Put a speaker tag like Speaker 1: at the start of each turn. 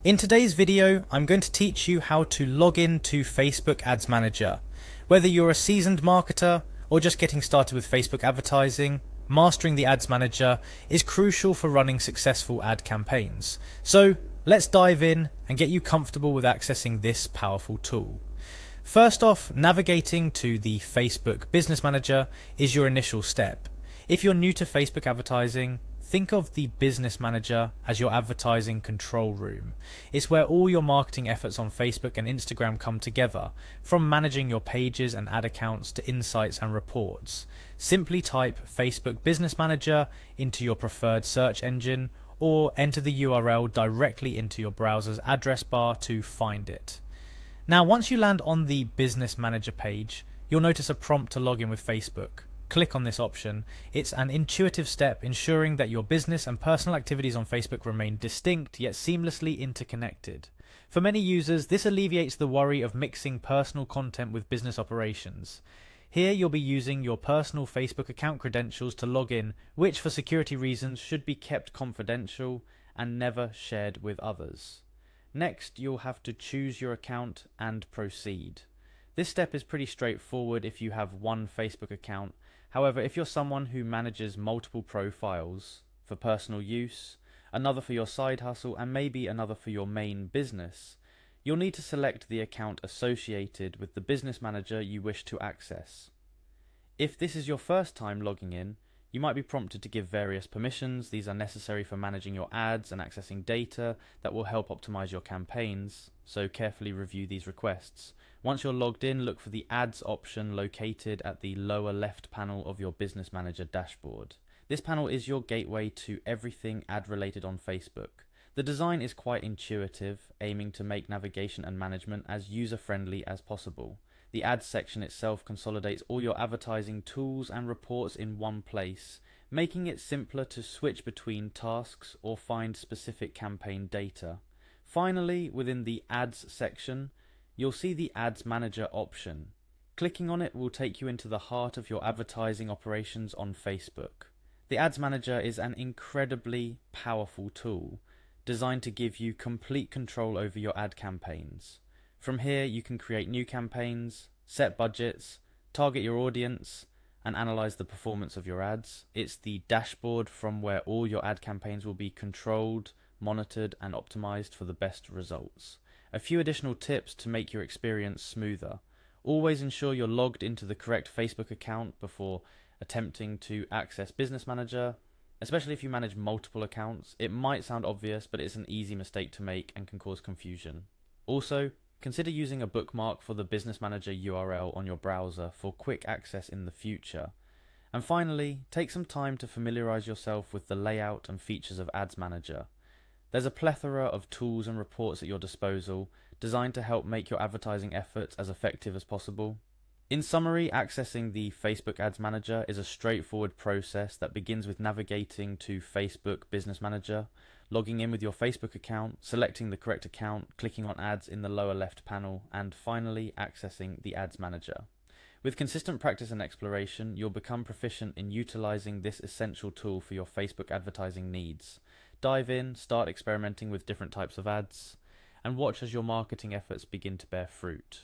Speaker 1: In today's video, I'm going to teach you how to log in to Facebook Ads Manager. Whether you're a seasoned marketer or just getting started with Facebook advertising, mastering the Ads Manager is crucial for running successful ad campaigns. So let's dive in and get you comfortable with accessing this powerful tool. First off, navigating to the Facebook Business Manager is your initial step. If you're new to Facebook advertising, think of the Business Manager as your advertising control room. It's where all your marketing efforts on Facebook and Instagram come together, from managing your pages and ad accounts to insights and reports. Simply type Facebook Business Manager into your preferred search engine or enter the URL directly into your browser's address bar to find it. Now, once you land on the Business Manager page, you'll notice a prompt to log in with Facebook. Click on this option. It's an intuitive step ensuring that your business and personal activities on Facebook remain distinct yet seamlessly interconnected. For many users, this alleviates the worry of mixing personal content with business operations. Here you'll be using your personal Facebook account credentials to log in, which for security reasons should be kept confidential and never shared with others. Next, you'll have to choose your account and proceed. This step is pretty straightforward if you have one Facebook account. However, if you're someone who manages multiple profiles for personal use, another for your side hustle, and maybe another for your main business, you'll need to select the account associated with the business manager you wish to access. If this is your first time logging in, you might be prompted to give various permissions. These are necessary for managing your ads and accessing data that will help optimize your campaigns, so carefully review these requests. Once you're logged in, look for the Ads option located at the lower left panel of your Business Manager dashboard. This panel is your gateway to everything ad-related on Facebook. The design is quite intuitive, aiming to make navigation and management as user-friendly as possible. The Ads section itself consolidates all your advertising tools and reports in one place, making it simpler to switch between tasks or find specific campaign data. Finally, within the Ads section, you'll see the Ads Manager option. Clicking on it will take you into the heart of your advertising operations on Facebook. The Ads Manager is an incredibly powerful tool, designed to give you complete control over your ad campaigns. From here, you can create new campaigns, set budgets, target your audience, and analyze the performance of your ads. It's the dashboard from where all your ad campaigns will be controlled, monitored, and optimized for the best results. A few additional tips to make your experience smoother. Always ensure you're logged into the correct Facebook account before attempting to access Business Manager, especially if you manage multiple accounts. It might sound obvious, but it's an easy mistake to make and can cause confusion. Also, consider using a bookmark for the Business Manager URL on your browser for quick access in the future. And finally, take some time to familiarize yourself with the layout and features of Ads Manager. There's a plethora of tools and reports at your disposal, designed to help make your advertising efforts as effective as possible. In summary, accessing the Facebook Ads Manager is a straightforward process that begins with navigating to Facebook Business Manager, logging in with your Facebook account, selecting the correct account, clicking on ads in the lower left panel, and finally accessing the Ads Manager. With consistent practice and exploration, you'll become proficient in utilizing this essential tool for your Facebook advertising needs. Dive in, start experimenting with different types of ads, and watch as your marketing efforts begin to bear fruit.